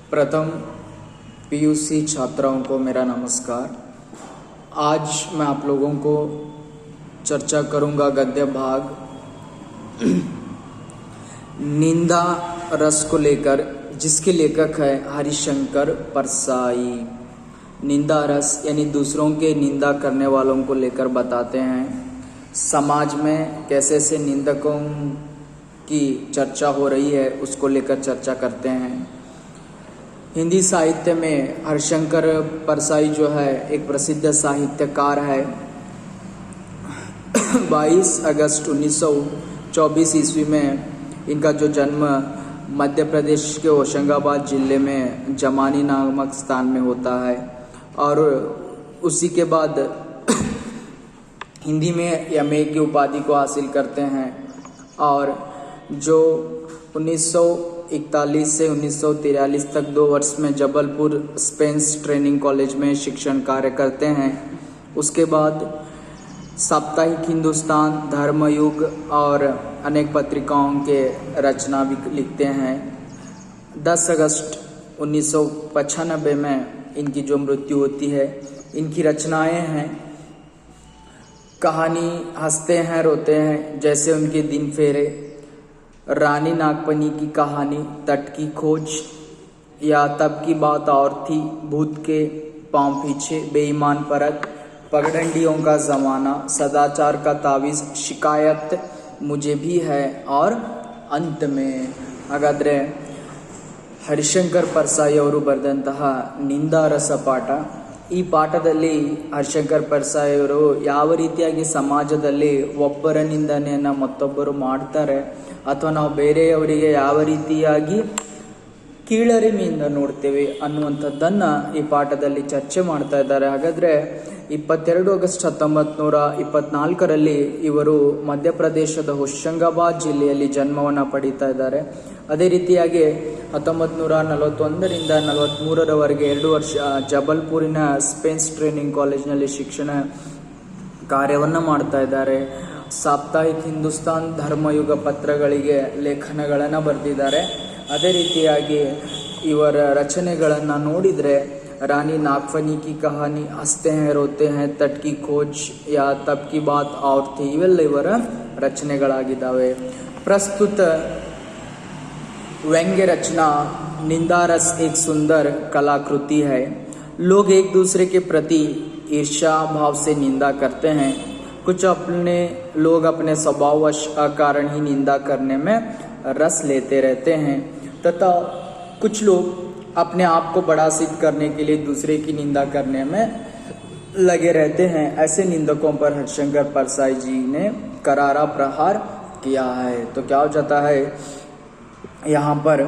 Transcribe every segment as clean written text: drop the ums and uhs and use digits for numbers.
प्रथम पीयूसी छात्राओं को मेरा नमस्कार। आज मैं आप लोगों को चर्चा करूंगा गद्य भाग निंदा रस को लेकर, जिसके लेखक है हरिशंकर परसाई। निंदा रस यानी दूसरों के निंदा करने वालों को लेकर बताते हैं समाज में कैसे से निंदकों की चर्चा हो रही है, उसको लेकर चर्चा करते हैं। हिंदी साहित्य में हरिशंकर परसाई जो है एक प्रसिद्ध साहित्यकार है। 22 अगस्त 1924 ईस्वी में इनका जो जन्म मध्य प्रदेश के होशंगाबाद जिले में जमानी नामक स्थान में होता है और उसी के बाद हिंदी में एमए की उपाधि को हासिल करते हैं और जो 1941 से 1943 तक 2 वर्ष में जबलपुर स्पेंस ट्रेनिंग कॉलेज में शिक्षण कार्य करते हैं। उसके बाद साप्ताहिक हिंदुस्तान, धर्मयुग और अनेक पत्रिकाओं के रचना भी लिखते हैं। 10 अगस्त 1995 में इनकी जो मृत्यु होती है। इनकी रचनाएं हैं कहानी हंसते हैं रोते हैं, जैसे उनके दिन फेरे, रानी नागपनी की कहानी, तट की खोज, या तब की बात और थी, भूत के पांव पीछे, बेईमान परत, पगडंडियों का ज़माना, सदाचार का तावीज़, शिकायत मुझे भी है और अंत में हागाದ್ರೆ ಹರಿಶಂಕರ್ ಪರ್ಸಾಯಿ ಅವರು ಬರೆದಂತಹ ನಿಂದಾ ರಸ ಪಾಠ. ಈ ಪಾಠದಲ್ಲಿ ಹರಿಶಂಕರ್ ಪರ್ಸಾಯಿ ಅವರು ಯಾವ ರೀತಿಯಾಗಿ ಸಮಾಜದಲ್ಲಿ ಒಬ್ಬರ ನಿಂದನೆಯನ್ನು ಮತ್ತೊಬ್ಬರು ಮಾಡ್ತಾರೆ ಅಥವಾ ನಾವು ಬೇರೆಯವರಿಗೆ ಯಾವ ರೀತಿಯಾಗಿ ಕೀಳರಿಮೆಯಿಂದ ನೋಡ್ತೇವೆ ಅನ್ನುವಂಥದ್ದನ್ನು ಈ ಪಾಠದಲ್ಲಿ ಚರ್ಚೆ ಮಾಡ್ತಾ ಇದ್ದಾರೆ. ಹಾಗಾದರೆ 22 ಆಗಸ್ಟ್ 1924ರಲ್ಲಿ ಇವರು ಮಧ್ಯಪ್ರದೇಶದ ಹೋಶಂಗಾಬಾದ್ ಜಿಲ್ಲೆಯಲ್ಲಿ ಜನ್ಮವನ್ನು ಪಡೀತಾ ಇದ್ದಾರೆ. ಅದೇ ರೀತಿಯಾಗಿ 1941ರಿಂದ 43ರವರೆಗೆ 2 ವರ್ಷ ಜಬಲ್ಪುರಿನ ಸ್ಪೇಸ್ ಟ್ರೈನಿಂಗ್ ಕಾಲೇಜ್ನಲ್ಲಿ ಶಿಕ್ಷಣ ಕಾರ್ಯವನ್ನು ಮಾಡ್ತಾ ಇದ್ದಾರೆ. ಸಾಪ್ತಾಹಿಕ್ ಹಿಂದೂಸ್ತಾನ್, ಧರ್ಮಯುಗ ಪತ್ರಗಳಿಗೆ ಲೇಖನಗಳನ್ನು ಬರೆದಿದ್ದಾರೆ. ಅದೇ ರೀತಿಯಾಗಿ ಇವರ ರಚನೆಗಳನ್ನು ನೋಡಿದರೆ ರಾಣಿ ನಾಗ್ಫನಿ ಕಿ ಕಹಾನಿ, ಹಸ್ತೆ ಹೈ ರೋತೆ ಹೈ, ತಟ್ ಕಿ ಖೋಜ್, ಯಾ ತಬ್ ಕಿ ಬಾತ್ ಔರ್ ಥಿ, ಇವೆಲ್ಲ ಇವರ ರಚನೆಗಳಾಗಿದ್ದಾವೆ. ಪ್ರಸ್ತುತ व्यंग्य रचना निंदा रस एक सुंदर कलाकृति है. लोग एक दूसरे के प्रति ईर्ष्या भाव से निंदा करते हैं. कुछ अपने लोग अपने स्वभाववश अकारण ही निंदा करने में रस लेते रहते हैं तथा कुछ लोग अपने आप को बड़ा सिद्ध करने के लिए दूसरे की निंदा करने में लगे रहते हैं. ऐसे निंदकों पर हरिशंकर परसाई जी ने करारा प्रहार किया है. तो क्या हो जाता है, यहाँ पर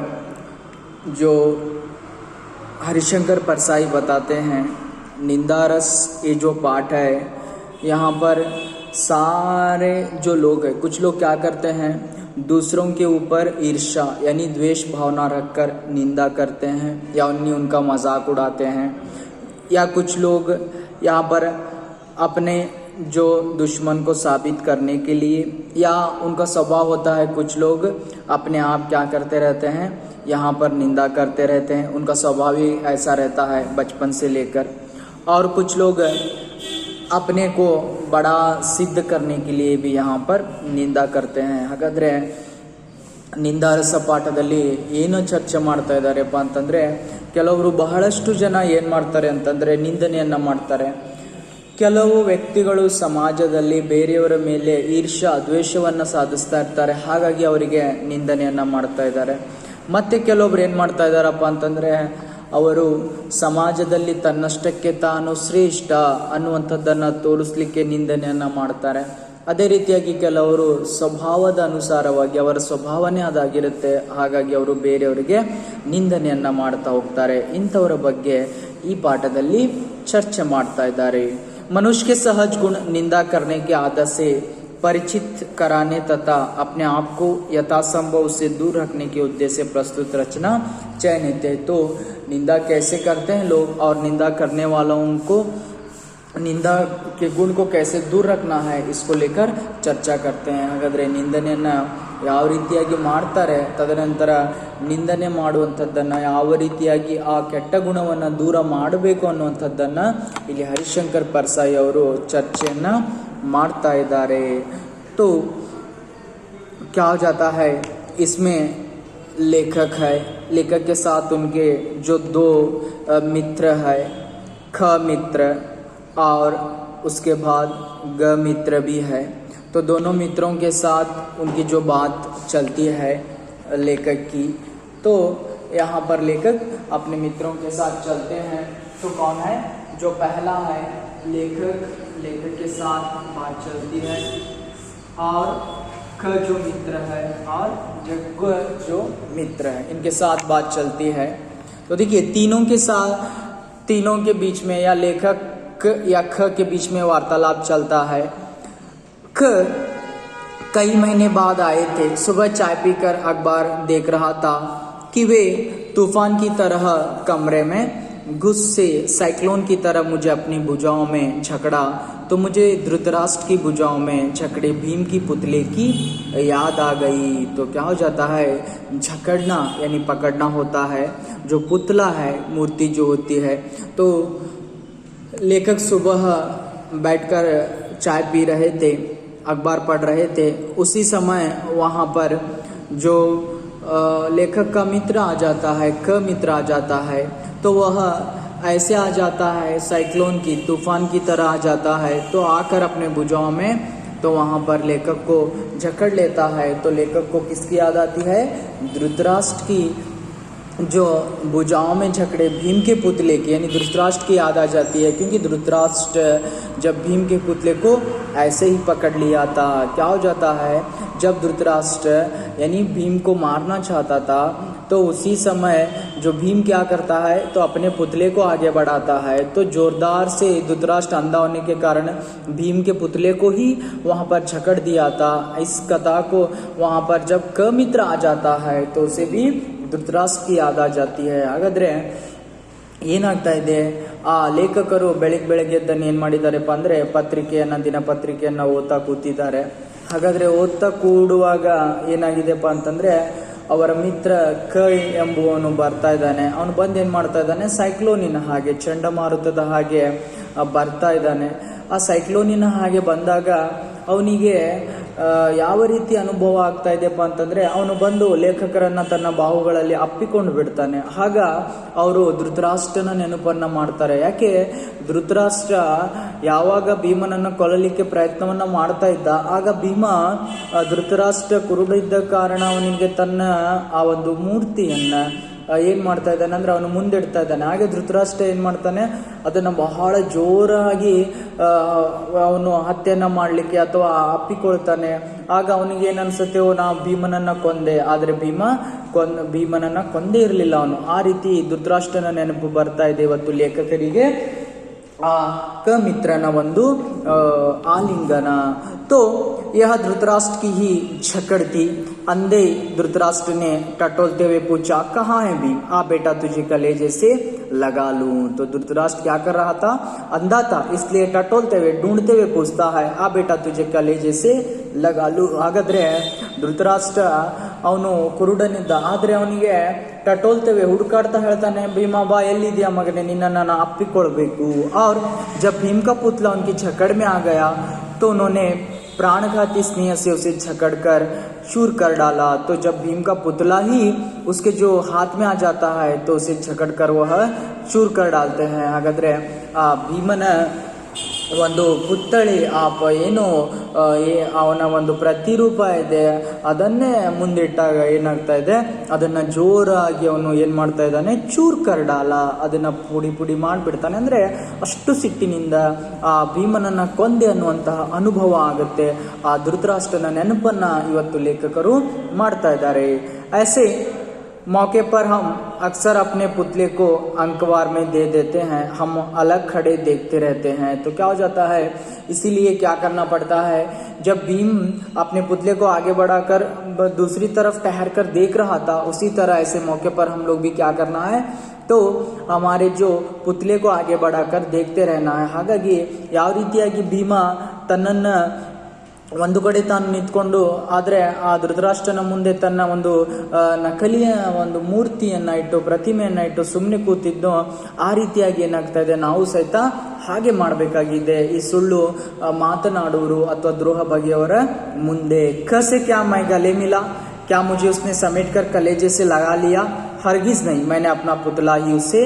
जो हरिशंकर परसाई बताते हैं निंदा रस, ये जो पाठ है, यहाँ पर सारे जो लोग हैं, कुछ लोग क्या करते हैं, दूसरों के ऊपर ईर्ष्या यानी द्वेष भावना रखकर निंदा करते हैं या उनका मजाक उड़ाते हैं. या कुछ लोग यहाँ पर अपने जो दुश्मन को साबित करने के लिए, या उनका स्वभाव होता है, कुछ लोग अपने आप क्या करते रहते हैं, यहाँ पर निंदा करते रहते हैं. उनका स्वभाव ही ऐसा रहता है बचपन से लेकर. और कुछ लोग अपने को बड़ा सिद्ध करने के लिए भी यहाँ पर निंदा करते हैं. ಹಾಗಾದರೆ ನಿಂದಾ ರಸ ಪಾಠದಲ್ಲಿ ಏನು ಚರ್ಚೆ ಮಾಡ್ತಾ ಇದ್ದಾರೆಪ್ಪ ಅಂತಂದರೆ, ಕೆಲವರು ಬಹಳಷ್ಟು ಜನ ಏನು ಮಾಡ್ತಾರೆ ಅಂತಂದರೆ ನಿಂದನೆಯನ್ನು ಮಾಡ್ತಾರೆ. ಕೆಲವು ವ್ಯಕ್ತಿಗಳು ಸಮಾಜದಲ್ಲಿ ಬೇರೆಯವರ ಮೇಲೆ ಈರ್ಷ್ಯಾ ದ್ವೇಷವನ್ನು ಸಾಧಿಸ್ತಾ ಇರ್ತಾರೆ, ಹಾಗಾಗಿ ಅವರಿಗೆ ನಿಂದನೆಯನ್ನು ಮಾಡ್ತಾ ಇದ್ದಾರೆ. ಮತ್ತು ಕೆಲವೊಬ್ರು ಏನು ಮಾಡ್ತಾ ಇದ್ದಾರಪ್ಪ ಅಂತಂದರೆ, ಅವರು ಸಮಾಜದಲ್ಲಿ ತನ್ನಷ್ಟಕ್ಕೆ ತಾನು ಶ್ರೇಷ್ಠ ಅನ್ನುವಂಥದ್ದನ್ನು ತೋರಿಸ್ಲಿಕ್ಕೆ ನಿಂದನೆಯನ್ನು ಮಾಡ್ತಾರೆ. ಅದೇ ರೀತಿಯಾಗಿ ಕೆಲವರು ಸ್ವಭಾವದ ಅನುಸಾರವಾಗಿ ಅವರ ಸ್ವಭಾವನೇ ಅದಾಗಿರುತ್ತೆ, ಹಾಗಾಗಿ ಅವರು ಬೇರೆಯವರಿಗೆ ನಿಂದನೆಯನ್ನು ಮಾಡ್ತಾ ಹೋಗ್ತಾರೆ. ಇಂಥವರ ಬಗ್ಗೆ ಈ ಪಾಠದಲ್ಲಿ ಚರ್ಚೆ ಮಾಡ್ತಾ ಇದ್ದಾರೆ. मनुष्य के सहज गुण निंदा करने की आदत से परिचित कराने तथा अपने आप को यथासंभव उससे दूर रखने के उद्देश्य से प्रस्तुत रचना चयनित है. तो निंदा कैसे करते हैं लोग और निंदा करने वालों को निंदा के गुण को कैसे दूर रखना है, इसको लेकर चर्चा करते हैं. हागाದ್ರೆ ನಿಂದನೆಯನ್ನು ಯಾವ ರೀತಿಯಾಗಿ ಮಾಡ್ತಾರೆ, ತದನಂತರ ನಿಂದನೆ ಮಾಡುವಂಥದ್ದನ್ನು, ಯಾವ ರೀತಿಯಾಗಿ ಆ ಕೆಟ್ಟ ಗುಣವನ್ನು ದೂರ ಮಾಡಬೇಕು ಅನ್ನುವಂಥದ್ದನ್ನು ಇಲ್ಲಿ ಹರಿಶಂಕರ್ परसाई ಅವರು ಚರ್ಚೆಯನ್ನು ಮಾಡ್ತಾ ಇದ್ದಾರೆ. तो क्या हो जाता है, इसमें लेखक है, लेखक के साथ उनके जो दो मित्र है, ख मित्र और उसके बाद ग मित्र भी है. तो दोनों मित्रों के साथ उनकी जो बात चलती है लेखक की, तो यहाँ पर लेखक अपने मित्रों के साथ चलते हैं. तो कौन है, जो पहला है लेखक के साथ बात चलती है, और ख जो मित्र है और ग जो मित्र है, इनके साथ बात चलती है. तो देखिए तीनों के बीच में या लेखक या ख के बीच में वार्तालाप चलता है. ख कई महीने बाद आए थे. सुबह चाय पीकर अखबार देख रहा था कि वे तूफान की तरह कमरे में गुस्से साइक्लोन की तरह मुझे अपनी भुजाओं में झकड़ा. तो मुझे धृतराष्ट्र की भुजाओं में झकड़े भीम की पुतले की याद आ गई. तो क्या हो जाता है, झकड़ना यानी पकड़ना होता है. जो पुतला है, मूर्ति जो होती है, तो लेखक सुबह बैठकर चाय पी रहे थे, अखबार पढ़ रहे थे. उसी समय वहाँ पर जो लेखक का मित्र आ जाता है, क मित्र आ जाता है, तो वह ऐसे आ जाता है, साइक्लोन की तूफान की तरह आ जाता है. तो आकर अपने भुजाओं में, तो वहाँ पर लेखक को जकड़ लेता है. तो लेखक को किसकी याद आती है, धृतराष्ट्र की जो भुजाओं में झकड़े भीम के पुतले की, यानी धृतराष्ट्र की याद आ जाती है. क्योंकि धृतराष्ट्र जब भीम के पुतले को ऐसे ही पकड़ लिया था, क्या हो जाता है, जब धृतराष्ट्र यानी भीम को मारना चाहता था, तो उसी समय जो भीम क्या करता है, तो अपने पुतले को आगे बढ़ाता है. तो जोरदार से धृतराष्ट्र अंधा होने के कारण भीम के पुतले को ही वहाँ पर झकड़ दिया था. इस कथा को वहाँ पर जब क मित्र आ जाता है, तो उसे भी धೃತರಾಷ್ಟ್ರ की याद आ जाती है. ಹಾಗಾದರೆ ಏನಾಗ್ತಾ ಇದೆ, ಆ ಲೇಖಕರು ಬೆಳಗ್ಗೆ ಎದ್ದನ್ನು ಏನು ಮಾಡಿದ್ದಾರೆಪ್ಪ ಅಂದರೆ ದಿನಪತ್ರಿಕೆಯನ್ನು ಓದ್ತಾ ಕೂತಿದ್ದಾರೆ. ಹಾಗಾದರೆ ಓದ್ತಾ ಕೂಡುವಾಗ ಏನಾಗಿದೆಪ್ಪ ಅಂತಂದರೆ, ಅವರ ಮಿತ್ರ ಕ ಎಂಬುವನು ಬರ್ತಾ ಇದ್ದಾನೆ. ಅವನು ಬಂದು ಏನು ಮಾಡ್ತಾ ಇದ್ದಾನೆ, ಸೈಕ್ಲೋನಿನ ಹಾಗೆ, ಚಂಡಮಾರುತದ ಹಾಗೆ ಬರ್ತಾ ಇದ್ದಾನೆ. ಆ ಸೈಕ್ಲೋನಿನ ಹಾಗೆ ಬಂದಾಗ ಅವನಿಗೆ ಯಾವ ರೀತಿ ಅನುಭವ ಆಗ್ತಾ ಇದೆಯಪ್ಪ ಅಂತಂದರೆ, ಅವನು ಬಂದು ಲೇಖಕರನ್ನು ತನ್ನ ಬಾಹುಗಳಲ್ಲಿ ಅಪ್ಪಿಕೊಂಡು ಬಿಡ್ತಾನೆ. ಆಗ ಅವರು ಧೃತರಾಷ್ಟ್ರನ ನೆನಪನ್ನು ಮಾಡ್ತಾರೆ. ಯಾಕೆ, ಧೃತರಾಷ್ಟ್ರ ಯಾವಾಗ ಭೀಮನನ್ನು ಕೊಲ್ಲಲಿಕ್ಕೆ ಪ್ರಯತ್ನವನ್ನು ಮಾಡ್ತಾ ಇದ್ದ, ಆಗ ಭೀಮ ಧೃತರಾಷ್ಟ್ರ ಕುರುಡಿದ್ದ ಕಾರಣ ಅವನಿಗೆ ತನ್ನ ಆ ಒಂದು ಮೂರ್ತಿಯನ್ನು ಏನು ಮಾಡ್ತಾ ಇದ್ದಾನೆ ಅಂದರೆ ಅವನು ಮುಂದಿಡ್ತಾ ಇದ್ದಾನೆ. ಹಾಗೆ ಧೃತರಾಷ್ಟ್ರ ಏನು ಮಾಡ್ತಾನೆ, ಅದನ್ನು ಬಹಳ ಜೋರಾಗಿ ಅವನು ಹತ್ಯೆಯನ್ನು ಮಾಡಲಿಕ್ಕೆ ಅಥವಾ ಅಪ್ಪಿಕೊಳ್ತಾನೆ. ಆಗ ಅವನಿಗೆ ಏನು ಅನ್ಸುತ್ತೆ, ನಾ ಭೀಮನನ್ನು ಕೊಂದೆ, ಆದರೆ ಭೀಮನನ್ನು ಕೊಂದೇ ಇರಲಿಲ್ಲ ಅವನು. ಆ ರೀತಿ ಧೃತರಾಷ್ಟ್ರನ ನೆನಪು ಬರ್ತಾ ಇದೆ ಇವತ್ತು ಲೇಖಕರಿಗೆ ಆ ಕ मित्रನ ಒಂದು आलिंगन. तो यह धृतराष्ट्र की ही झकड़ थी. अंधे धृतराष्ट्र ने टटोलते हुए पूछा, कहाँ है भी, आ बेटा तुझे कलेजे से लगा लूं. तो धृतराष्ट्र क्या कर रहा था, अंधा था, इसलिए टटोलते हुए ढूंढते हुए पूछता है, आ बेटा तुझे कलेजे से लगा लूं. ಹಾಗಾದ್ರೆ ಧೃತರಾಷ್ಟ್ರ ಅವನು ಕುರುಡನಿದ್ದ, ಆದರೆ ಅವನಿಗೆ टटोलते हुए ಹುಡುಕಾಡ್ತಾ ಹೇಳ್ತಾನೆ, ಭೀಮಾ ಬಾ, ಎಲ್ಲಿದೆಯಾ ಮಗನೇ, ನಿನ್ನನ್ನು ನಾನು ಅಪ್ಪಿಕೊಳ್ಬೇಕು. और जब भीम का पुतला उनकी झकड़ में आ गया, तो उन्होंने प्राणघाती स्नेह से उसे झकड़कर चूर कर डाला. तो जब भीम का पुतला ही उसके जो हाथ में आ जाता है, तो उसे झकड़कर वह चूर कर डालते हैं. ಹಾಗಾದ್ರೆ ಆ ಭೀಮನ ಒಂದು ಪುತ್ಥಳಿ ಏನು ಅವನ ಒಂದು ಪ್ರತಿರೂಪ ಇದೆ, ಅದನ್ನೇ ಮುಂದಿಟ್ಟಾಗ ಏನಾಗ್ತಾ ಇದೆ, ಅದನ್ನ ಜೋರಾಗಿ ಅವನು ಏನ್ ಮಾಡ್ತಾ ಇದ್ದಾನೆ, ಚೂರ್ ಕರ್ಡಾಲ, ಅದನ್ನ ಪುಡಿ ಮಾಡಿಬಿಡ್ತಾನೆ. ಅಂದ್ರೆ ಅಷ್ಟು ಸಿಟ್ಟಿನಿಂದ ಆ ಭೀಮನನ್ನ ಕೊಂದೆ ಅನ್ನುವಂತಹ ಅನುಭವ ಆಗುತ್ತೆ. ಆ ಧೃತರಾಷ್ಟ್ರನ ನೆನಪನ್ನ ಇವತ್ತು ಲೇಖಕರು ಮಾಡ್ತಾ ಇದ್ದಾರೆ. ऐसे मौके पर हम अक्सर अपने पुतले को अंकवार में दे देते हैं, हम अलग खड़े देखते रहते हैं. तो क्या हो जाता है, इसीलिए क्या करना पड़ता है, जब भीम अपने पुतले को आगे बढ़ाकर दूसरी तरफ ठहर कर देख रहा था, उसी तरह ऐसे मौके पर हम लोग भी क्या करना है, तो हमारे जो पुतले को आगे बढ़ाकर देखते रहना है. ಹಾಗಾಗಿ ಯಾವ ರೀತಿಯಾಗಿ ಭೀಮ ತನ್ನನ್ನು ಒಂದು ಕಡೆ ತಾನು ನಿಂತ್ಕೊಂಡು, ಆದರೆ ಆ ಧೃತರಾಷ್ಟ್ರನ ಮುಂದೆ ತನ್ನ ಒಂದು ನಕಲಿಯ ಒಂದು ಮೂರ್ತಿಯನ್ನ ಇಟ್ಟು, ಪ್ರತಿಮೆಯನ್ನ ಇಟ್ಟು ಸುಮ್ಮನೆ ಕೂತಿದ್ದು. ಆ ರೀತಿಯಾಗಿ ಏನಾಗ್ತಾ ಇದೆ, ನಾವು ಸಹಿತ ಹಾಗೆ ಮಾಡಬೇಕಾಗಿದೆ. ಈ ಸುಳ್ಳು ಮಾತನಾಡುವರು ಅಥವಾ ದ್ರೋಹ ಬಗೆಯವರ ಮುಂದೆ. ಕಸೆ ಕ್ಯಾ ಮೈ ಗಲೆ ಮಿಲಾ, क्या मुझे उसने समेट कर कलेजे से लगा लिया? हरगिज नहीं, मैंने अपना पुतला ही उसे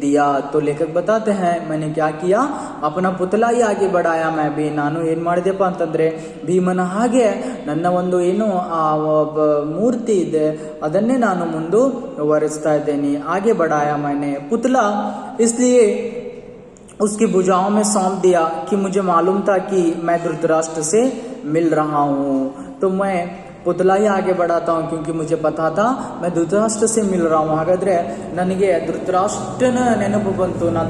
दिया. तो लेखक बताते हैं, मैंने क्या किया, अपना पुतला ही आगे बढ़ाया. मैं भी ನಾನು ಏನು ಮಾಡಿದೆಪ್ಪ ಅಂತಂದ್ರೆ, ಭೀಮನ ಹಾಗೆ ನನ್ನ ಒಂದು ಏನು ಆ ಮೂರ್ತಿ ಇದೆ ಅದನ್ನೇ ನಾನು ಮುಂದುವರಿಸ್ತಾ ಇದ್ದೇನೆ. आगे बढ़ाया मैंने पुतला, इसलिए उसकी भुजाओं में सौंप दिया कि मुझे मालूम था कि मैं धृतराष्ट्र से मिल रहा हूँ. तो मैं पुतला ही आगे बढ़ाता हूँ क्योंकि मुझे पता था मैं धृतराष्ट्र से मिल रहा हूँ. ಹಾಗಾದ್ರೆ ನನಗೆ ಧೃತರಾಷ್ಟ್ರನ ನೆನಪು ಬಂತು, ನಾ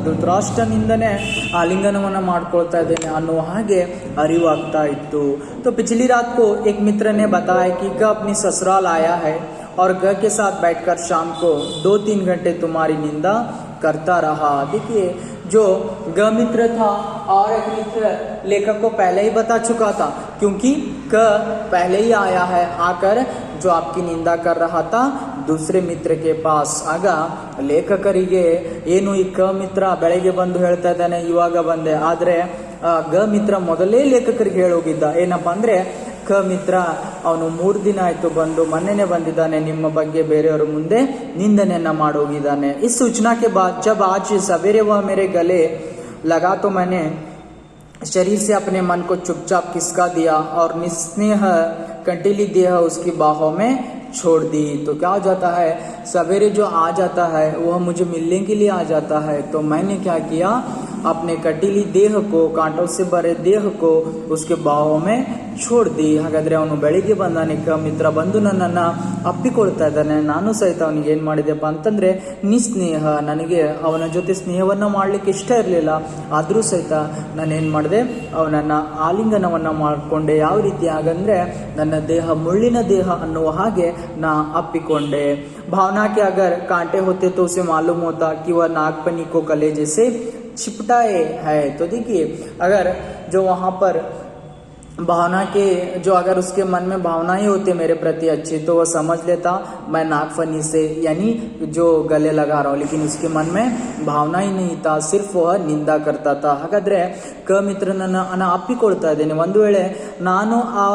ಧೃತರಾಷ್ಟ್ರನಿಂದನೇ ಆಲಿಂಗನವನ್ನ ಮಾಡ್ಕೊಳ್ತಾ ಇದ್ದೇನೆ ಅನ್ನೋ ಹಾಗೆ ಅರಿವಾಗ್ತಾ ಇತ್ತು. तो पिछली रात को एक मित्र ने बताया कि ग अपनी ससुराल आया है और ग के साथ बैठकर शाम को 2-3 घंटे तुम्हारी निंदा करता रहा. देखिए, जो ग मित्र था और एक मित्र लेखक को पहले ही बता चुका था, क्योंकि क पहले ही आया है, आकर जो आपकी निंदा कर रहा था दूसरे मित्र के पास. ಆಗ ಲೇಖಕರಿಗೆ ಏನು ಈ ಕ ಮಿತ್ರ ಬೆಳಗ್ಗೆ ಬಂದು ಹೇಳ್ತಾ ಇದ್ದಾನೆ, ಇವಾಗ ಬಂದೆ. ಆದ್ರೆ ಗ ಮಿತ್ರ ಮೊದಲೇ ಲೇಖಕರಿಗೆ ಹೇಳೋಗಿದ್ದ. ಏನಪ್ಪಾ ಅಂದ್ರೆ, ಕ ಮಿತ್ರ ಅವನು 3 ದಿನ ಆಯ್ತು ಬಂದು, ಮೊನ್ನೆನೆ ಬಂದಿದ್ದಾನೆ, ನಿಮ್ಮ ಬಗ್ಗೆ ಬೇರೆಯವರ ಮುಂದೆ ನಿಂದನೆಯನ್ನ ಮಾಡೋಗಿದ್ದಾನೆ. इस सूचना के बाद जब आज सवेरे वह मेरे गले लगा तो मैंने शरीर से अपने मन को चुपचाप खिसका दिया और निस्नेह कंटीली देह उसकी बाहों में छोड़ दी. तो क्या हो जाता है, सवेरे जो आ जाता है वह मुझे मिलने के लिए आ जाता है. तो मैंने क्या किया, अपने कटीली देह को, कांटों से भरे देह को उसके बाहों में छोड़ दी. ಹಾಗಾದ್ರೆ ಅವನು ಬೆಳಿಗ್ಗೆ ಬಂದಾನೆ, ಮಿತ್ರ ಬಂದು ನನ್ನನ್ನ ಅಪ್ಪಿಕೊಳ್ತಾ ಇದ್ದಾನೆ. ನಾನು ಸಹಿತ ಅವನಿಗೆ ಏನ್ ಮಾಡಿದೆಪ್ಪ ಅಂತಂದ್ರೆ, ನಿಸ್ನೇಹ, ನನಗೆ ಅವನ ಜೊತೆ ಸ್ನೇಹವನ್ನ ಮಾಡ್ಲಿಕ್ಕೆ ಇಷ್ಟ ಇರಲಿಲ್ಲ. ಆದ್ರೂ ಸಹಿತ ನಾನೇನ್ ಮಾಡಿದೆ, ಅವನನ್ನ ಆಲಿಂಗನವನ್ನ ಮಾಡ್ಕೊಂಡೆ. ಯಾವ ರೀತಿ ಆಗಂದ್ರೆ, ನನ್ನ ದೇಹ ಮುಳ್ಳಿನ ದೇಹ ಅನ್ನುವ ಹಾಗೆ ನಾ ಅಪ್ಪಿಕೊಂಡೆ. भावना के अगर कांटे होते तो उसे मालूम होता कि वह नागपनी को कलेजे से छिपटाए है. तो देखिए, अगर जो वहां पर भावना के, जो अगर उसके मन में भावनाएं होती मेरे प्रति अच्छी, तो वह समझ लेता मैं नागफनी से, यानी जो गले लगा रहा हूँ, लेकिन उसके मन में भावना ही नहीं था, सिर्फ वह निंदा करता था. ಹಾಗಾದ್ರೆ ಕ ಮಿತ್ರನನ್ನ ಅಪ್ಪಿಕೊಳ್ತಾ ಇದ್ದೇನೆ. ಒಂದು ವೇಳೆ ನಾನು ಆ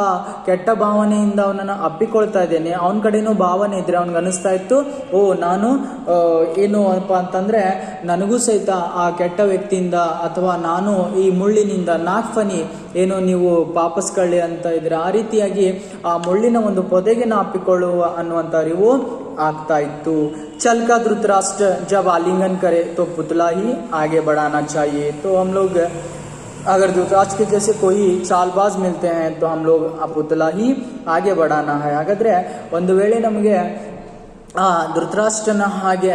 ಕೆಟ್ಟ ಭಾವನೆಯಿಂದ ಅವನನ್ನ ಅಪ್ಪಿಕೊಳ್ತಾ ಇದ್ದೇನೆ, ಅವನ ಕಡೆನೂ ಭಾವನೆ ಇದ್ರೆ ಅವನಿಗೆ ಅನಿಸ್ತಾ ಇತ್ತು, ಓ ನಾನು ಏನು ಅಪ್ಪ ಅಂತಂದ್ರೆ, ನನಗೂ ಸಹಿತ ಆ ಕೆಟ್ಟ ವ್ಯಕ್ತಿಯಿಂದ ಅಥವಾ ನಾನು ಈ ಮುಳ್ಳಿನಿಂದ, ನಾಗ್ಫನಿ ಏನು ನೀವು ಪಾಪಸ್ಕಳ್ಳಿ ಅಂತ ಇದ್ರೆ, ಆ ರೀತಿಯಾಗಿ ಆ ಮುಳ್ಳಿನ ಒಂದು ಪೊದೆಗೆ ನಾ ಅಪ್ಪಿಕೊಳ್ಳುವ ಅನ್ನುವಂಥ ಅರಿವು ಆಗ್ತಾ ಇತ್ತು. चल का धृतराष्ट्र जब आलिंगन करे तो पुतला ही आगे बढ़ाना चाहिए. तो हम लोग अगर धृतराष्ट्र के जैसे कोई चालबाज मिलते हैं तो हम लोग पुतला ही आगे बढ़ाना है. ಹಾಗಾದ್ರೆ ಒಂದು ವೇಳೆ ನಮಗೆ ಧೃತರಾಷ್ಟ್ರನ ಹಾಗೆ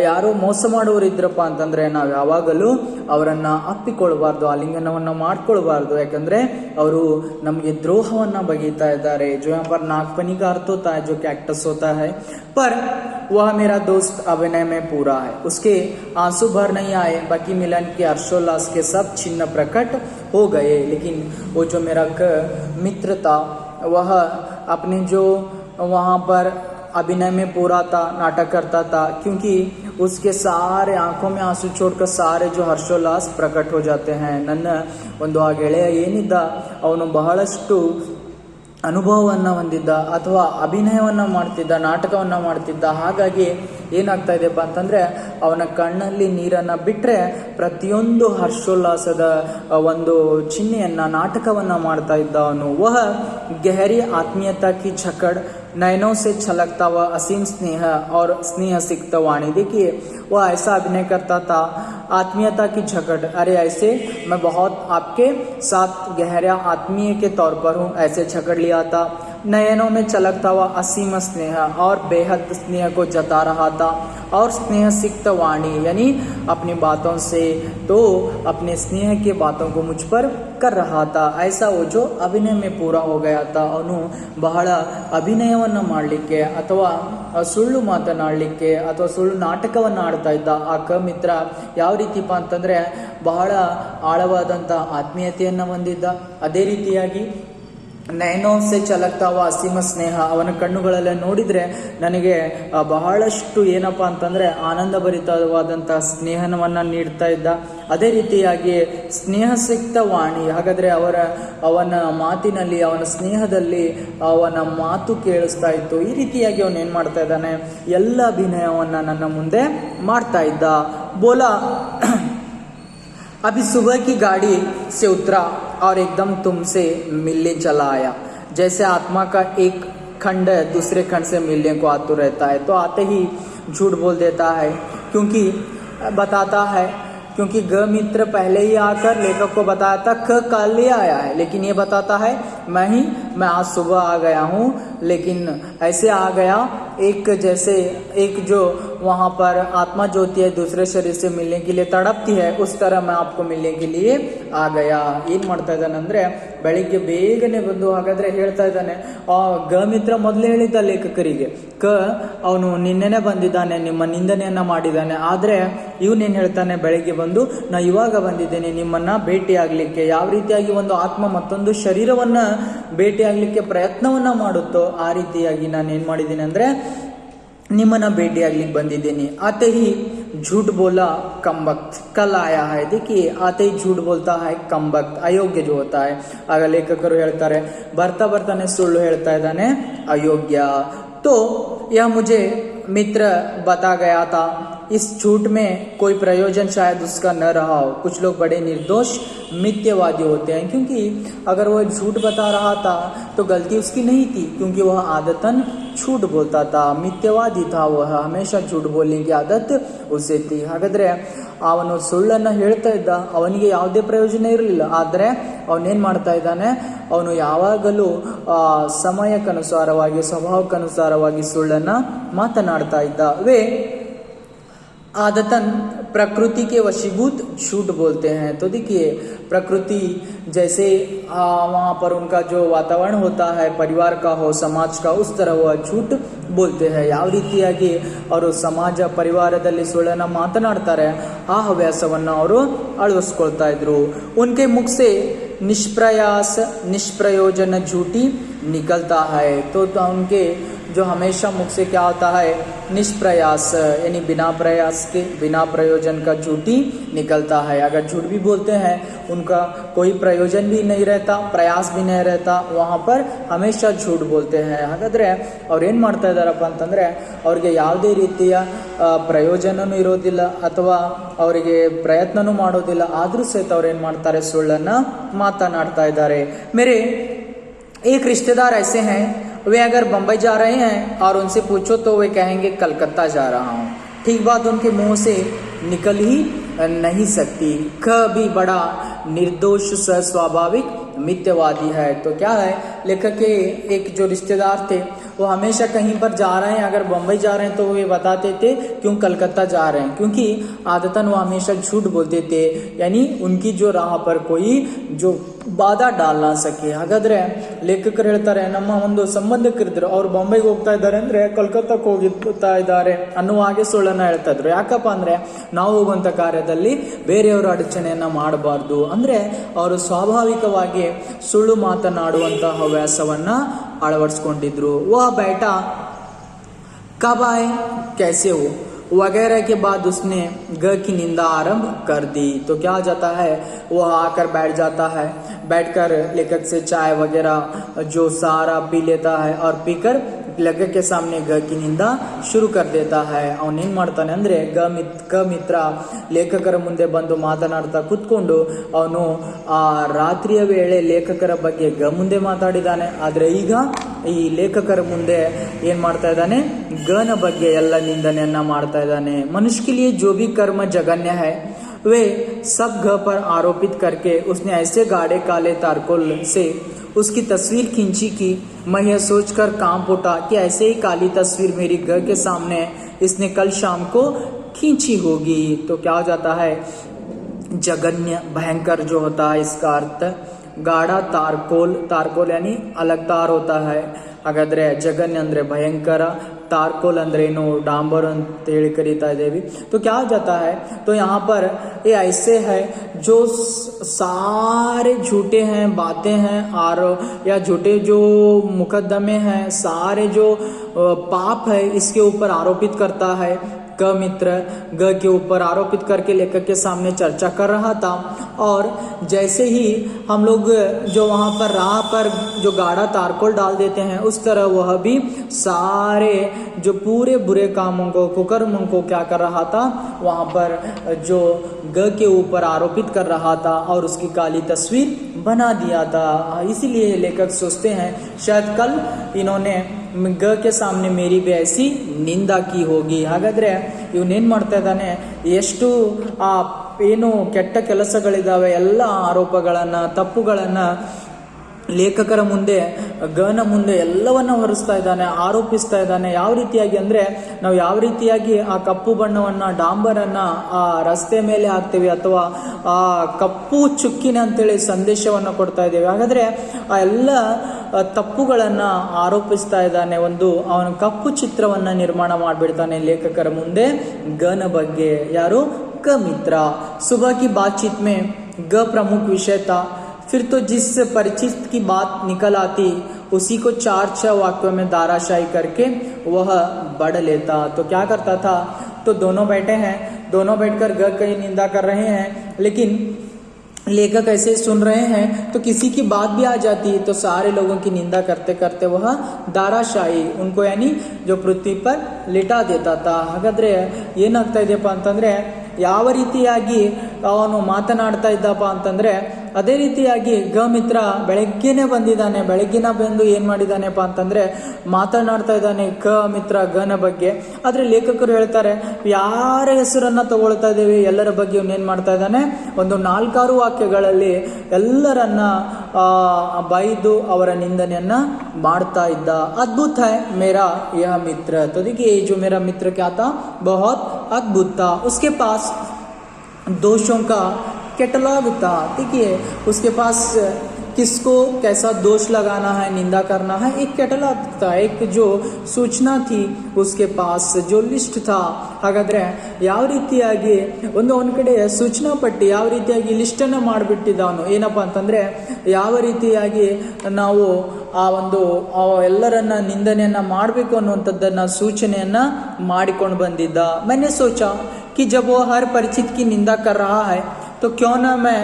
ಯಾರೋ ಮೋಸ ಮಾಡುವವರು ಇದ್ರಪ್ಪ ಅಂತಂದ್ರೆ, ನಾವು ಯಾವಾಗಲೂ ಅವರನ್ನ ಅಪ್ಪಿಕೊಳ್ಬಾರ್ದು, ಆಲಿಂಗನವನ್ನ ಮಾಡ್ಕೊಳ್ಬಾರ್ದು. ಯಾಕಂದ್ರೆ ಅವರು ನಮಗೆ ದ್ರೋಹವನ್ನ ಬಗೀತಾ ಇದ್ದಾರೆ. जो यहाँ पर नागपनी का अर्थ होता है जो कैक्टस होता है, पर वह मेरा दोस्त अभिनय में पूरा है. उसके आंसू भर नहीं आए, बाकी मिलन के हर्षोल्लास के सब छिन्न प्रकट हो गए. लेकिन वो जो मेरा मित्र था, वह अपने जो वहां पर अभिनय में पूरा था, नाटक करता था, क्योंकि उसके सारे आंखों में आंसू छोड़कर सारे जो हर्षोल्लास प्रकट हो जाते हैं. ನನ್ನ ಒಂದು ಆ ಗೆಳೆಯ ಏನಿದ್ದ, ಅವನು ಬಹಳಷ್ಟು ಅನುಭವವನ್ನ ಹೊಂದಿದ್ದ ಅಥವಾ ಅಭಿನಯವನ್ನ ಮಾಡ್ತಿದ್ದ, ನಾಟಕವನ್ನ ಮಾಡ್ತಿದ್ದ. ಹಾಗಾಗಿ ಏನಾಗ್ತಾ ಇದೆಪ್ಪ ಅಂತಂದ್ರೆ, ಅವನ ಕಣ್ಣಲ್ಲಿ ನೀರನ್ನ ಬಿಟ್ರೆ ಪ್ರತಿಯೊಂದು ಹರ್ಷೋಲ್ಲಾಸದ ಒಂದು ಚಿಹ್ನೆಯನ್ನ, ನಾಟಕವನ್ನ ಮಾಡ್ತಾ ಇದ್ದ ಅವನು. ವಹ ಗಹರಿ ಆತ್ಮೀಯತಾ ಕಿ ಝಕड़ नयनों से छलकता हुआ असीम स्नेह और स्नेह सिक्त वाणी. देखिए, वह ऐसा अभिनय करता था, आत्मीयता की झकड़, अरे ऐसे मैं बहुत आपके साथ गहरा आत्मीय के तौर पर हूँ, ऐसे झकड़ लिया था. नयनों में चलकता हुआ असीम स्नेह और बेहद स्नेह को जता रहा था। और स्नेह सिक्त वाणी यानी अपनी बातों से तो अपने स्नेह के बातों को मुझ पर कर रहा था। ऐसा वो जो अभिनय में पूरा हो गया था। ಅವನು ಬಹಳ ಅಭಿನಯವನ್ನು ಮಾಡಲಿಕ್ಕೆ ಅಥವಾ ಸುಳ್ಳು ಮಾತನಾಡಲಿಕ್ಕೆ ಅಥವಾ ಸುಳ್ಳು ನಾಟಕವನ್ನು ಆಡ್ತಾ ಇದ್ದ ಆ ಮಿತ್ರ ಯಾವ ರೀತಿಪ್ಪ ಅಂತಂದ್ರೆ ಬಹಳ ಆಳವಾದಂಥ ಆತ್ಮೀಯತೆಯನ್ನು ಹೊಂದಿದ್ದ. ಅದೇ ರೀತಿಯಾಗಿ ನಯನೋಂ ಸೆ ಚಲಕ್ತಾ ಹುವಾ ಅಸೀಮ ಸ್ನೇಹ, ಅವನ ಕಣ್ಣುಗಳಲ್ಲೇ ನೋಡಿದರೆ ನನಗೆ ಬಹಳಷ್ಟು ಏನಪ್ಪ ಅಂತಂದರೆ ಆನಂದಭರಿತವಾದಂತಹ ಸ್ನೇಹವನ್ನು ನೀಡ್ತಾ ಇದ್ದ. ಅದೇ ರೀತಿಯಾಗಿ ಸ್ನೇಹ ಸಿಕ್ತ ವಾಣಿ, ಹಾಗಾದರೆ ಅವನ ಮಾತಿನಲ್ಲಿ ಅವನ ಸ್ನೇಹದಲ್ಲಿ ಅವನ ಮಾತು ಕೇಳಿಸ್ತಾ ಇತ್ತು. ಈ ರೀತಿಯಾಗಿ ಅವನು ಏನು ಮಾಡ್ತಾ ಇದ್ದಾನೆ, ಎಲ್ಲ ಅಭಿನಯವನ್ನು ನನ್ನ ಮುಂದೆ ಮಾಡ್ತಾ ಇದ್ದ. ಬೋಲಾ अभी सुबह की गाड़ी से उतरा और एकदम तुमसे मिलने चला आया. जैसे आत्मा का एक खंड दूसरे खंड से मिलने को आतुर रहता है, तो आते ही झूठ बोल देता है, क्योंकि बताता है क्योंकि ग मित्र पहले ही आकर लेखक को बताया था ख कल ही आया है, लेकिन ये बताता है मैं आज सुबह आ गया हूँ, लेकिन ऐसे आ गया एक जैसे एक जो वहाँ पर आत्मा जो होती है दूसरे शरीर से मिलने के लिए तड़पती है, उस तरह मैं आपको मिलने के लिए आ गया. ಏನು ಮಾಡ್ತಾ ಇದ್ದಾನೆ ಅಂದರೆ ಬೆಳಿಗ್ಗೆ ಬೇಗನೆ ಬಂದು ಹಾಗಾದರೆ ಹೇಳ್ತಾ ಇದ್ದಾನೆ. ಆ ಗ ಮಿತ್ರ ಮೊದಲೇ ಹೇಳಿದ್ದ ಲೇಖಕರಿಗೆ ಅವನು ನಿನ್ನೆನೆ ಬಂದಿದ್ದಾನೆ, ನಿಮ್ಮ ನಿಂದನೆಯನ್ನ ಮಾಡಿದ್ದಾನೆ. ಆದರೆ ಇವನೇನು ಹೇಳ್ತಾನೆ, ಬೆಳಿಗ್ಗೆ ಬಂದು ನಾ ಇವಾಗ ಬಂದಿದ್ದೇನೆ ನಿಮ್ಮನ್ನ ಭೇಟಿಯಾಗಲಿಕ್ಕೆ. ಯಾವ ರೀತಿಯಾಗಿ ಒಂದು ಆತ್ಮ ಮತ್ತೊಂದು ಶರೀರವನ್ನ ಭೇಟಿಯಾಗಲಿಕ್ಕೆ ಪ್ರಯತ್ನವನ್ನ ಮಾಡುತ್ತೋ ಆ ರೀತಿಯಾಗಿ ನಾನು ಏನು ಮಾಡಿದ್ದೀನಿ ಅಂದರೆ निम्न भेटियागलिक बंदिದ್ದೇನೆ. आते ही झूठ बोला कम वक्त कल आया है. देखिए आते ही झूठ बोलता है कम वक्त, अयोग्य जो होता है. ಆಗ ಲೇಖಕರು ಹೇಳ್ತಾರೆ ಬರ್ತಾ ಬರ್ತಾನೆ ಸುಳ್ಳು ಹೇಳ್ತಾ ಇದ್ದಾನೆ, अयोग्य. तो यह मुझे मित्र बता गया था, इस झूठ में कोई प्रयोजन शायद उसका न रहा हो. कुछ लोग बड़े निर्दोष मिथ्यवादी होते हैं, क्योंकि अगर वह झूठ बता रहा था तो गलती उसकी नहीं थी, क्योंकि वह आदतन झूठ बोलता था, मिथ्यवादी था. वह हमेशा झूठ बोलने की आदत उसे थी. ಹಾಗಾದ್ರೆ ಅವನು ಸುಳ್ಳನ್ನು ಹೇಳ್ತಾ ಇದ್ದ, ಅವನಿಗೆ ಯಾವುದೇ ಪ್ರಯೋಜನ ಇರಲಿಲ್ಲ. ಆದರೆ ಅವನೇನು ಮಾಡ್ತಾ ಇದ್ದಾನೆ, ಅವನು ಯಾವಾಗಲೂ ಸಮಯಕ್ಕನುಸಾರವಾಗಿ ಸ್ವಭಾವಕ್ಕನುಸಾರವಾಗಿ ಸುಳ್ಳನ್ನು ಮಾತನಾಡ್ತಾ ಇದ್ದ. वे आदतन प्रकृति के वशीभूत झूठ बोलते हैं. तो देखिए प्रकृति जैसे वहाँ पर उनका जो वातावरण होता है परिवार का हो समाज का, उस तरह वह झूठ बोलते हैं. ಯಾವ ರೀತಿಯಾಗಿ ಅವರು ಸಮಾಜ ಪರಿವಾರದಲ್ಲಿ ಸುಳ್ಳನ್ನು ಮಾತನಾಡ್ತಾರೆ ಆ ಹವ್ಯಾಸವನ್ನು ಅವರು ಅಳವಡಿಸ್ಕೊಳ್ತಾ ಇದ್ರು. उनके मुख से निष्प्रयास निष्प्रयोजन झूठी निकलता है. तो उनके जो हमेशा मुख से क्या होता है, निष्प्रयास यानी बिना प्रयास के बिना प्रयोजन का झूठी निकलता है. अगर झूठ भी बोलते हैं उनका कोई प्रयोजन भी नहीं रहता, प्रयास भी नहीं रहता, वहाँ पर हमेशा झूठ बोलते हैं. ಹಾಗಾದರೆ ಅವ್ರು ಏನು ಮಾಡ್ತಾ ಇದ್ದಾರಪ್ಪ ಅಂತಂದರೆ ಅವ್ರಿಗೆ ಯಾವುದೇ ರೀತಿಯ ಪ್ರಯೋಜನವೂ ಇರೋದಿಲ್ಲ ಅಥವಾ ಅವರಿಗೆ ಪ್ರಯತ್ನನೂ ಮಾಡೋದಿಲ್ಲ. ಆದರೂ ಸಹಿತ ಅವ್ರು ಏನು ಮಾಡ್ತಾರೆ, ಸುಳ್ಳನ್ನು ಮಾತನಾಡ್ತಾ ಇದ್ದಾರೆ. मेरे एक रिश्तेदार ऐसे हैं, वे अगर बम्बई जा रहे हैं और उनसे पूछो तो वे कहेंगे कलकत्ता जा रहा हूँ. ठीक बात उनके मुंह से निकल ही नहीं सकती. कभी बड़ा निर्दोष स्वाभाविक मिथ्यवादी है. तो क्या है, लेखक के एक जो रिश्तेदार थे वो हमेशा कहीं पर जा रहे हैं, अगर बम्बई जा रहे हैं तो वे बताते थे क्यों कलकत्ता जा रहे हैं, क्योंकि आदतन वो हमेशा झूठ बोलते थे, यानी उनकी जो राह पर कोई जो ಬಾಧಾ ಡಾಲ್ ನಾ ಸಕೆ. ಹಾಗಾದ್ರೆ ಲೇಖಕರು ಹೇಳ್ತಾರೆ, ನಮ್ಮ ಒಂದು ಸಂಬಂಧಿಕರಿದ್ರು ಅವ್ರು ಬಾಂಬೆಗೆ ಹೋಗ್ತಾ ಇದ್ದಾರೆ ಅಂದ್ರೆ ಕಲ್ಕತ್ತಾಕ್ಕೆ ಹೋಗ್ತಾ ಇದ್ದಾರೆ ಅನ್ನುವ ಹಾಗೆ ಸುಳ್ಳನ್ನು ಹೇಳ್ತಾ ಇದ್ರು. ಯಾಕಪ್ಪ ಅಂದ್ರೆ ನಾವು ಹೋಗುವಂತ ಕಾರ್ಯದಲ್ಲಿ ಬೇರೆಯವರು ಅಡಚಣೆಯನ್ನ ಮಾಡಬಾರ್ದು ಅಂದ್ರೆ ಅವರು ಸ್ವಾಭಾವಿಕವಾಗಿ ಸುಳ್ಳು ಮಾತನಾಡುವಂತ ಹವ್ಯಾಸವನ್ನ ಅಳವಡಿಸ್ಕೊಂಡಿದ್ರು. वह बैठा कब आए कैसे हो वगैरह के बाद उसने ग की निंदा आरंभ कर दी. तो क्या हो जाता है, वह आकर बैठ जाता है, बैठकर लेखक से चाय वगैरह जो सारा पी लेता है और पीकर लेखक के सामने ग की निंदा ಶುರು कर देता है. ಅವನೇನು ಮಾಡ್ತಾನೆ ಅಂದರೆ ಕ ಮಿತ್ರ ಲೇಖಕರ ಮುಂದೆ ಬಂದು ಮಾತನಾಡ್ತಾ ಕೂತ್ಕೊಂಡು ಅವನು ಆ ರಾತ್ರಿಯ ವೇಳೆ ಲೇಖಕರ ಬಗ್ಗೆ ಮುಂದೆ ಮಾತಾಡಿದ್ದಾನೆ. ಆದರೆ ಈಗ ಈ ಲೇಖಕರ ಮುಂದೆ ಏನು ಮಾಡ್ತಾ ಇದ್ದಾನೆ, ಗನ ಬಗ್ಗೆ ಎಲ್ಲ ನಿಂದನೆಯನ್ನ ಮಾಡ್ತಾ ಇದ್ದಾನೆ. मनुष्य के लिए जो भी कर्म जघन्य है वे सब घ पर आरोपित करके उसने ऐसे गाढ़े काले तारकोल से उसकी तस्वीर खींची की मैं यह सोचकर कांप उठा कि ऐसे ही काली तस्वीर मेरी घर के सामने इसने कल शाम को खींची होगी। तो क्या हो जाता है, जघन्य भयंकर जो होता है इसका अर्थ गाढ़ा तारकोल, तारकोल यानी अलग तार होता है। ಹಾಗಾದ್ರೆ ಜಗನ್ಯ ಅಂದ್ರೆ ಭಯಂಕರ, तारकोल अंदर नो डांबर करीता देवी। तो क्या हो जाता है, तो यहाँ पर ये ऐसे है जो सारे झूठे हैं बातें हैं और या झूठे जो मुकदमे हैं, सारे जो पाप है इसके ऊपर आरोपित करता है। क मित्र ग के ऊपर आरोपित करके लेखक के सामने चर्चा कर रहा था। और जैसे ही हम लोग जो वहां पर राह पर जो गाढ़ा तारकोल डाल देते हैं, उस तरह वह भी सारे जो पूरे बुरे कामों को कुकर्मों को क्या कर रहा था, वहां पर जो ग के ऊपर आरोपित कर रहा था और उसकी काली तस्वीर बना दिया था। इसीलिए लेखक सोचते हैं शायद कल इन्होंने ग के सामने मेरी भी ऐसी निंदा की होगी। ಹಾಗಾದ್ರೆ ಇವನೇನ್ ಮಾಡ್ತಾ ಇದ್ದಾನೆ, ಎಷ್ಟು ಏನು ಕೆಟ್ಟ ಕೆಲಸಗಳಿದಾವೆ ಎಲ್ಲ ಆರೋಪಗಳನ್ನ ತಪ್ಪುಗಳನ್ನ ಲೇಖಕರ ಮುಂದೆ ಗನ ಮುಂದೆ ಎಲ್ಲವನ್ನ ಹೊರಿಸ್ತಾ ಇದ್ದಾನೆ, ಆರೋಪಿಸ್ತಾ ಇದ್ದಾನೆ। ಯಾವ ರೀತಿಯಾಗಿ ಅಂದ್ರೆ ನಾವು ಯಾವ ರೀತಿಯಾಗಿ ಆ ಕಪ್ಪು ಬಣ್ಣವನ್ನ ಡಾಂಬರನ್ನ ಆ ರಸ್ತೆ ಮೇಲೆ ಹಾಕ್ತೇವೆ ಅಥವಾ ಆ ಕಪ್ಪು ಚುಕ್ಕಿನ ಅಂತೇಳಿ ಸಂದೇಶವನ್ನ ಕೊಡ್ತಾ ಇದ್ದೇವೆ, ಹಾಗಾದ್ರೆ ಆ ಎಲ್ಲ ತಪ್ಪುಗಳನ್ನ ಆರೋಪಿಸ್ತಾ ಇದ್ದಾನೆ। ಒಂದು ಅವನ ಕಪ್ಪು ಚಿತ್ರವನ್ನ ನಿರ್ಮಾಣ ಮಾಡಿಬಿಡ್ತಾನೆ ಲೇಖಕರ ಮುಂದೆ ಗನ ಬಗ್ಗೆ। ಯಾರು, ಕ ಮಿತ್ರ। सुबह की बातचीत में ग प्रमुख विषय था। फिर तो जिस परिचित की बात निकल आती उसी को 4-6 वाक्यों में दाराशाही करके वह बढ़ लेता। तो क्या करता था, तो दोनों बैठे हैं, दोनों बैठकर ग की निंदा कर रहे हैं, लेकिन लेखक ऐसे सुन रहे हैं तो किसी की बात भी आ जाती तो सारे लोगों की निंदा करते करते वह दाराशाही उनको यानी जो पृथ्वी पर लिटा देता था। ಹಾಗಾದ್ರೆ ಏನಾಗ್ತಾ ಇದೆಯಪ್ಪ ಅಂತಂದ್ರೆ, ಯಾವ ರೀತಿಯಾಗಿ ಅವನು ಮಾತನಾಡ್ತಾ ಇದ್ದಪ್ಪ ಅಂತಂದ್ರೆ ಅದೇ ರೀತಿಯಾಗಿ ಗ ಮಿತ್ರ ಬೆಳಗ್ಗೆನೆ ಬಂದಿದ್ದಾನೆ, ಬೆಳಗ್ಗಿನ ಬಂದು ಏನ್ ಮಾಡಿದಾನೆಪ್ಪ ಅಂತಂದ್ರೆ ಮಾತನಾಡ್ತಾ ಇದ್ದಾನೆ ಕ ಮಿತ್ರ ಗನ ಬಗ್ಗೆ। ಆದ್ರೆ ಲೇಖಕರು ಹೇಳ್ತಾರೆ ಯಾರ ಹೆಸರನ್ನ ತಗೊಳ್ತಾ ಇದ್ದೇವೆ ಎಲ್ಲರ ಬಗ್ಗೆ ಇವನೇನ್ ಮಾಡ್ತಾ ಇದ್ದಾನೆ, ಒಂದು 4-6 ವಾಕ್ಯಗಳಲ್ಲಿ ಎಲ್ಲರನ್ನ ಬೈದು ಅವರ ನಿಂದನೆಯನ್ನ ಮಾಡ್ತಾ ಇದ್ದ। अद्भुत है मेरा यह मित्र। तो देखिए जो मेरा मित्र क्या था, बहुत अद्भुत था। उसके पास दोषों का कैटलॉग था। देखिए उसके पास किसको कैसा दोष लगाना है, निंदा करना है, एक कैटलॉग था, एक जो सूचना थी उसके पास जो लिस्ट था। ಹಾಗಾದ್ರೆ ಯಾವ ರೀತಿಯಾಗಿ ಒಂದು ಕಡೆ ಸೂಚನಾ ಪಟ್ಟಿ ಯಾವ ರೀತಿಯಾಗಿ ಲಿಸ್ಟ್ ಅನ್ನ ಮಾಡಿಬಿಟ್ಟಿದ್ದವನು, ಏನಪ್ಪಾ ಅಂತಂದ್ರೆ ಯಾವ ರೀತಿಯಾಗಿ ನಾವು ಆ ಒಂದು ಎಲ್ಲರನ್ನ ನಿಂದನೆಯನ್ನ ಮಾಡಬೇಕು ಅನ್ನುವಂಥದ್ದನ್ನ ಸೂಚನೆಯನ್ನ ಮಾಡಿಕೊಂಡು ಬಂದಿದ್ದ। मैंने सोचा कि जब वो हर परिचित की निंदा कर रहा है तो क्यों ना मैं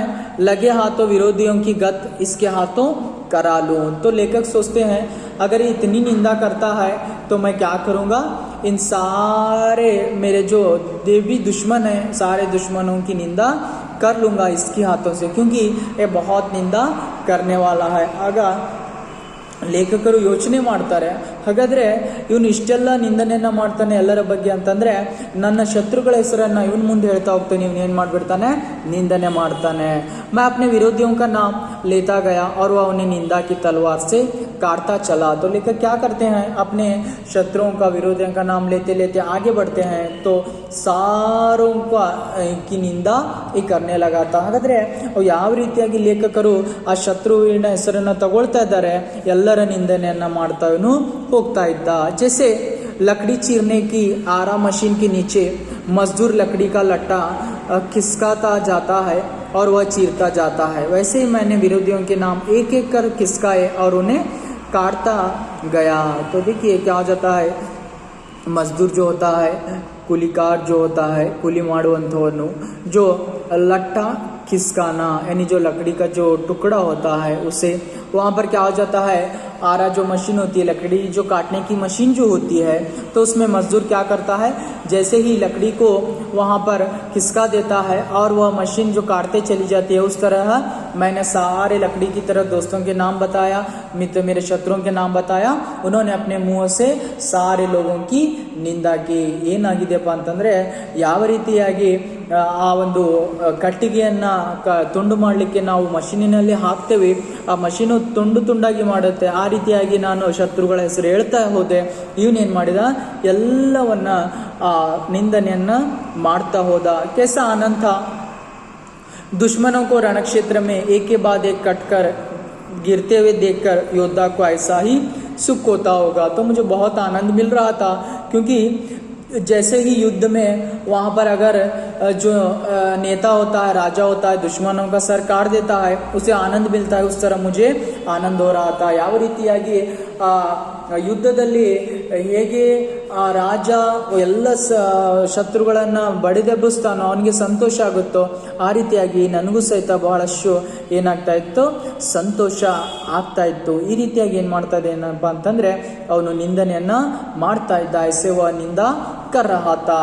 लगे हाथों विरोधियों की गत इसके हाथों करा लूं। तो लेखक सोचते हैं अगर ये इतनी निंदा करता है तो मैं क्या करूंगा, इन सारे मेरे जो देवी दुश्मन है सारे दुश्मनों की निंदा कर लूंगा इसके हाथों से, क्योंकि ये बहुत निंदा करने वाला है। ಆಗ ಲೇಖಕರು ಯೋಚನೆ ಮಾಡ್ತಾರೆ, ಹಾಗಾದ್ರೆ ಇವನು ಇಷ್ಟೆಲ್ಲ ನಿಂದನೆಯನ್ನ ಮಾಡ್ತಾನೆ ಎಲ್ಲರ ಬಗ್ಗೆ ಅಂತಂದ್ರೆ ನನ್ನ ಶತ್ರುಗಳ ಹೆಸರನ್ನ ಇವನ್ ಮುಂದೆ ಹೇಳ್ತಾ ಹೋಗ್ತಾನೆ, ಇವನು ಏನ್ ಮಾಡ್ಬಿಡ್ತಾನೆ, ನಿಂದನೆ ಮಾಡ್ತಾನೆ। मैं अपने विरोधियों का नाम लेता गया और वह उन्हें निंदा की तलवार से काटता चला। तो लेखक क्या करते हैं, अपने शत्रुओं का विरोधियों का नाम लेते लेते आगे बढ़ते हैं तो सारों की निंदा ही करने लगा था। ಹಾಗಾದ್ರೆ ಯಾವ ರೀತಿಯಾಗಿ ಲೇಖಕರು ಆ ಶತ್ರುವಿನ ಹೆಸರನ್ನ ತಗೊಳ್ತಾ ಇದ್ದಾರೆ, ಎಲ್ಲರ ನಿಂದನೆಯನ್ನ ಮಾಡ್ತಾನು ಹೋಗ್ತಾ ಇದ್ದ। जैसे लकड़ी चीरने की आरा मशीन के नीचे मजदूर लकड़ी का लट्टा खिसकाता जाता है और वह चीरता जाता है, वैसे ही मैंने विरोधियों के नाम एक एक कर खिसकाए और उन्हें काटता गया। तो देखिए क्या हो जाता है, मजदूर जो होता है, कुलीकार जो होता है, कुली ಮಾಡುವಂತವನು जो लट्टा खिसकाना यानी जो लकड़ी का जो टुकड़ा होता है उसे वहाँ पर क्या हो जाता है, आरा जो मशीन होती है लकड़ी जो काटने की मशीन जो होती है, तो उसमें मजदूर क्या करता है, जैसे ही लकड़ी को वहाँ पर खिसका देता है और वह मशीन जो काटते चली जाती है, उस तरह मैंने सारे लकड़ी की तरह दोस्तों के नाम बताया, मित्र मेरे शत्रुओं के नाम बताया, उन्होंने अपने मुंह से सारे लोगों की निंदा की। ಏನಾಗಿದೆಯಪ್ಪ ಅಂತಂದ್ರೆ ಯಾವ ರೀತಿಯಾಗಿ ಆ ಒಂದು ಕಟ್ಟಿಗೆಯನ್ನ ತುಂಡು ಮಾಡಲಿಕ್ಕೆ ನಾವು ಮಷೀನಿನಲ್ಲಿ ಹಾಕ್ತೇವೆ, ಆ ಮಷೀನು ತುಂಡು ತುಂಡಾಗಿ ಮಾಡುತ್ತೆ. ಆ ರೀತಿಯಾಗಿ ನಾನು ಶತ್ರುಗಳ ಹೆಸರು ಹೇಳ್ತಾ ಹೋದೆ. ಇವನೇನ್ ಮಾಡಿದ, ಎಲ್ಲವನ್ನ ನಿಂದನೆಯನ್ನ ಮಾಡ್ತಾ ಹೋದ. कैसा आनंद था, दुश्मनों को रण क्षेत्र में एक के बाद एक कटकर गिरते हुए देखकर योद्धा को ऐसा ही सुख होता होगा. तो मुझे बहुत आनंद मिल रहा था, क्योंकि जैसे ही युद्ध में वहाँ पर अगर जो नेता होता है, राजा होता है, दुश्मनों का सर काट देता है, उसे आनंद मिलता है. उस तरह मुझे आनंद हो रहा था. ಯಾವ ರೀತಿಯಾಗಿ ಯುದ್ಧದಲ್ಲಿ ಹೇಗೆ ಆ ರಾಜ ಎಲ್ಲ ಶತ್ರುಗಳನ್ನ ಬಡಿದೆಬ್ಬಿಸ್ತಾನೋ ಅವನಿಗೆ ಸಂತೋಷ ಆಗುತ್ತೋ, ಆ ರೀತಿಯಾಗಿ ನನಗೂ ಸಹಿತ ಬಹಳಷ್ಟು ಏನಾಗ್ತಾ ಇತ್ತು, ಸಂತೋಷ ಆಗ್ತಾ ಇತ್ತು. ಈ ರೀತಿಯಾಗಿ ಏನ್ ಮಾಡ್ತಾ ಇದೆ ಏನಪ್ಪಾ ಅಂತಂದ್ರೆ, ಅವನು ನಿಂದನೆಯನ್ನ ಮಾಡ್ತಾ ಇದ್ದ. ಐಸೆ ವ ನಿಂದ ಕರ್ ರಹಾ ತಾ.